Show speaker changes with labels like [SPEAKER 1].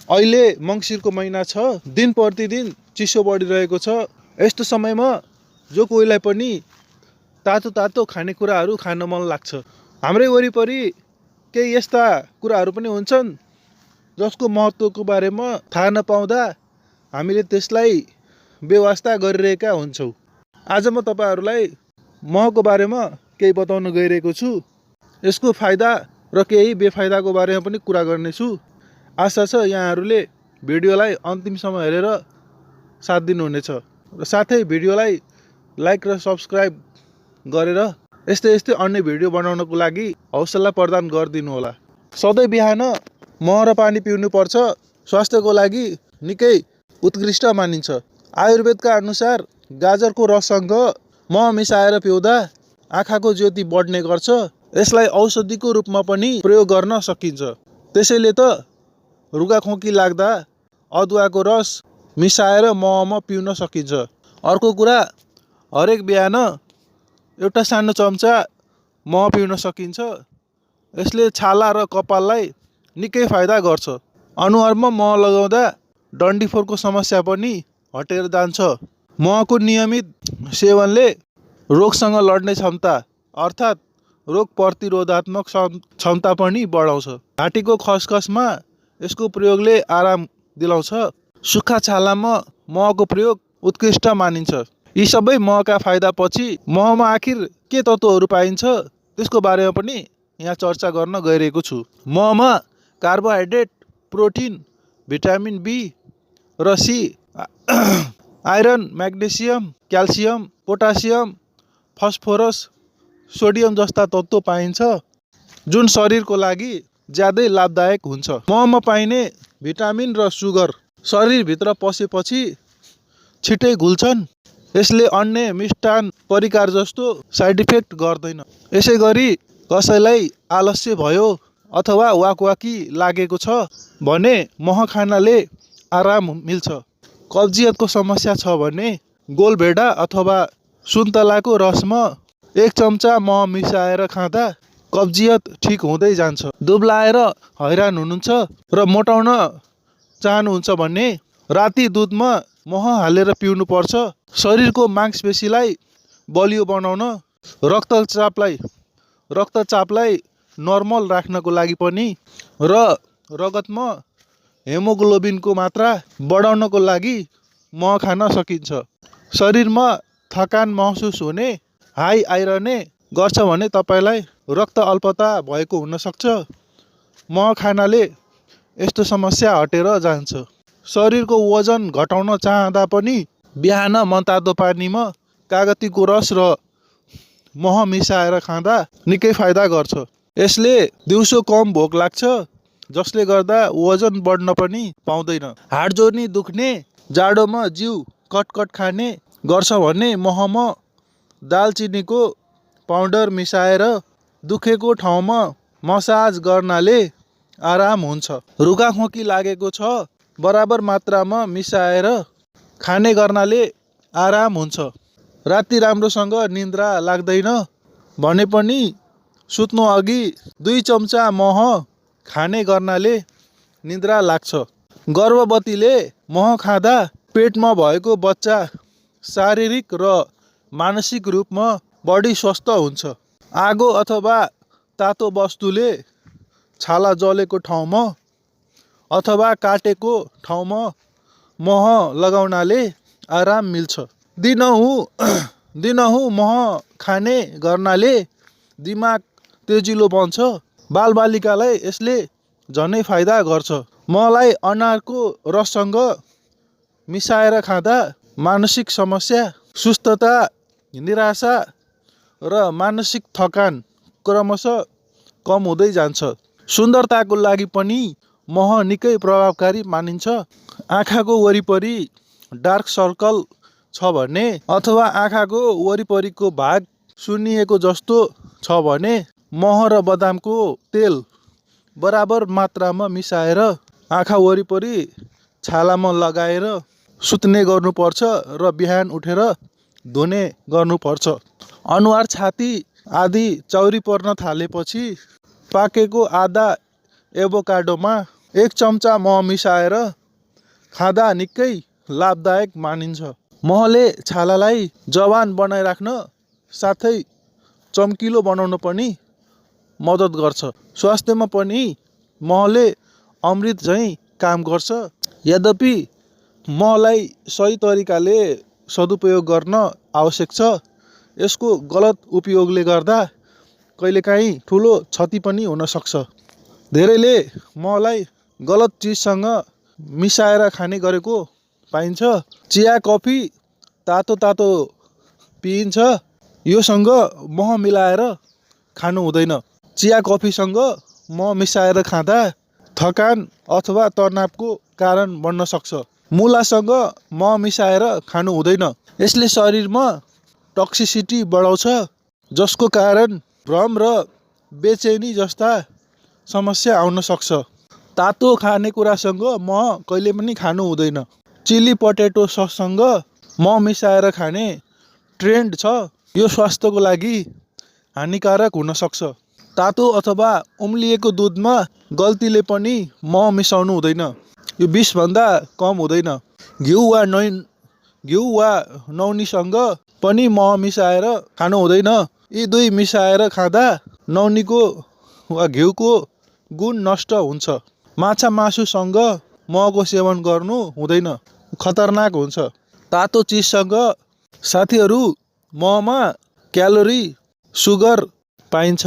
[SPEAKER 1] अहिले मङ्सिरको महिना छ, दिन प्रतिदिन चिसो बढिरहेको छ। यस्तो समयमा जो कोहीलाई पनि तातो तातो खानेकुराहरू खान मन लाग्छ। हाम्रै वरिपरि केही यस्ता कुराहरू पनि हुन्छन् जसको महत्त्वको बारेमा थाहा नपाउँदा हामीले त्यसलाई बेवास्ता गरिरहेका हुन्छौँ। आज म तपाईँहरूलाई महको बारेमा केही बताउन गइरहेको छु। यसको फाइदा र केही बेफाइदाको बारेमा पनि कुरा गर्नेछु। आशा छ यहाँहरूले भिडियोलाई अन्तिमसम्म हेरेर साथ दिनुहुनेछ र साथै भिडियोलाई लाइक र सब्सक्राइब गरेर यस्तै यस्तै अन्य भिडियो बनाउनको लागि हौसला प्रदान गरिदिनु होला। सधैँ बिहान मह र पानी पिउनुपर्छ। स्वास्थ्यको लागि निकै उत्कृष्ट मानिन्छ। आयुर्वेदका अनुसार गाजरको रससँग मह मिसाएर पिउँदा आँखाको ज्योति बढ्ने गर्छ। यसलाई औषधिको रूपमा पनि प्रयोग गर्न सकिन्छ। त्यसैले त रुगाखोकी लाग्दा अदुवाको रस मिसाएर महमा पिउन सकिन्छ। अर्को कुरा, हरेक बिहान एउटा सानो चम्चा मह पिउन सकिन्छ। यसले छाला र कपाललाई निकै फाइदा गर्छ। अनुहारमा मह लगाउँदा डन्डीफोरको समस्या पनि हटेर जान्छ। महको नियमित सेवनले रोगसँग लड्ने क्षमता अर्थात् रोग प्रतिरोधात्मक क्षमता पनि बढाउँछ। घाँटीको खसखसमा यसको प्रयोगले आराम दिलाउँछ। सुक्खा छालामा महको प्रयोग उत्कृष्ट मानिन्छ। यी सबै महका फाइदापछि महमा आखिर के तत्त्वहरू पाइन्छ त्यसको बारेमा पनि यहाँ चर्चा गर्न गइरहेको छु। महमा कार्बोहाइड्रेट, प्रोटिन, भिटामिन बी र C, iron, magnesium, calcium, potassium, phosphorus, sodium जस्ता तत्त्व पाइन्छ जुन शरीरको लागि ज्यादै लाभदायक हुन्छ। महमा पाइने भिटामिन र सुगर शरीरभित्र पसेपछि छिटै घुल्छन्। यसले अन्य मिष्टान परिकार जस्तो साइड इफेक्ट गर्दैन। यसै गरी कसैलाई आलस्य भयो अथवा वाकवाकी लागेको छ भने मह खानाले आराम मिल्छ। कब्जियतको समस्या छ भने गोलभेडा अथवा सुन्तलाको रसमा 1 चम्चा मह मिसाएर खाँदा कब्जियत ठिक हुँदै जान्छ। दुब्लाएर हैरान हुनुहुन्छ र मोटाउन चाहनुहुन्छ भने राति दुधमा मह हालेर पिउनुपर्छ। शरीरको मांसपेशीलाई बलियो बनाउन रक्तचापलाई नर्मल राख्नको लागि पनि र रगतमा हेमोग्लोबिनको मात्रा बढाउनको लागि मह खान सकिन्छ। शरीरमा थकान महसुस हुने, हाई आइरने गर्छ भने तपाईँलाई रक्त अल्पता भएको हुनसक्छ। मह खानाले यस्तो समस्या हटेर जान्छ। शरीरको वजन घटाउन चाहँदा पनि बिहान मनतातो पानीमा कागतीको रस र मह मिसाएर खाँदा निकै फाइदा गर्छ। यसले दिउँसो कम भोक लाग्छ जसले गर्दा वजन बढ्न पनि पाउँदैन। हाड जोर्नी दुख्ने, जाडोमा जिउ कटकट खाने गर्छ भने महमा दालचिनीको पाउडर मिसाएर दुखेको ठाउँमा मसाज गर्नाले आराम हुन्छ। रुगाखोकी लागेको छ, बराबर मात्रामा मिसाएर खाने गर्नाले आराम हुन्छ। राति राम्रोसँग निन्द्रा लाग्दैन भने पनि सुत्नु अघि 2 चम्चा मह खाने गर्नाले निन्द्रा लाग्छ। गर्भवतीले मह खाँदा पेटमा भएको बच्चा शारीरिक र मानसिक रूपमा बढी स्वस्थ हुन्छ। आगो अथवा तातो वस्तुले छाला जलेको ठाउँमा अथवा काटेको ठाउँमा मह लगाउनाले आराम मिल्छ। दिनहुँ मह खाने गर्नाले दिमाग तेजिलो बन्छ। बालबालिकालाई यसले झनै फाइदा गर्छ। महलाई अनारको रससँग मिसाएर खाँदा मानसिक समस्या, सुस्तता, निराशा र मानसिक थकान क्रमशः कम हुँदै जान्छ। सुन्दरताको लागि पनि मह निकै प्रभावकारी मानिन्छ। आँखाको वरिपरि डार्क सर्कल छ भने अथवा आँखाको वरिपरिको भाग सुन्निएको जस्तो छ भने मह र बदामको तेल बराबर मात्रामा मिसाएर आँखा वरिपरि छालामा लगाएर सुत्ने गर्नुपर्छ र बिहान उठेर धुने गर्नुपर्छ। अनुहार, छाती आदि चाउरी पर्न थालेपछि पाकेको आधा एभोकाडोमा 1 चम्चा मह मिसाएर खाँदा निकै लाभदायक मानिन्छ। महले छालालाई जवान बनाइराख्न साथै चम्किलो बनाउन पनि मद्दत गर्छ। स्वास्थ्यमा पनि महले अमृत झैँ काम गर्छ। यद्यपि महलाई सही तरिकाले सदुपयोग गर्न आवश्यक छ। यसको गलत उपयोगले गर्दा कहिलेकाहीँ ठुलो क्षति पनि हुन सक्छ। धेरैले महलाई गलत चिजसँग मिसाएर खाने गरेको पाइन्छ। चिया कफी तातो तातो पिइन्छ, योसँग मह मिलाएर खानु हुँदैन। चिया कफीसँग मह मिसाएर खाँदा थकान अथवा तनावको कारण बन्न सक्छ। मुलासँग मह मिसाएर खानु हुँदैन। यसले शरीरमा टक्सिसिटी बढाउँछ, जसको कारण भ्रम र बेचैनी जस्ता समस्या आउन सक्छ। तातो खानेकुरासँग मह कहिले पनि खानु हुँदैन। चिली पटेटो सससँग मह मिसाएर खाने ट्रेन्ड छ, यो स्वास्थ्यको लागि हानिकारक हुन सक्छ। तातो अथवा उम्लिएको दुधमा गल्तीले पनि मह मिसाउनु हुँदैन, यो विषभन्दा कम हुँदैन। घिउ वा नौनीसँग पनि मह मिसाएर खानु हुँदैन। यी दुई मिसाएर खाँदा नौनीको वा घिउको गुण नष्ट हुन्छ। माछा मासुसँग महको सेवन गर्नु हुँदैन, खतरनाक हुन्छ। तातो चिजसँग साथीहरू महमा क्यालोरी, सुगर पाइन्छ।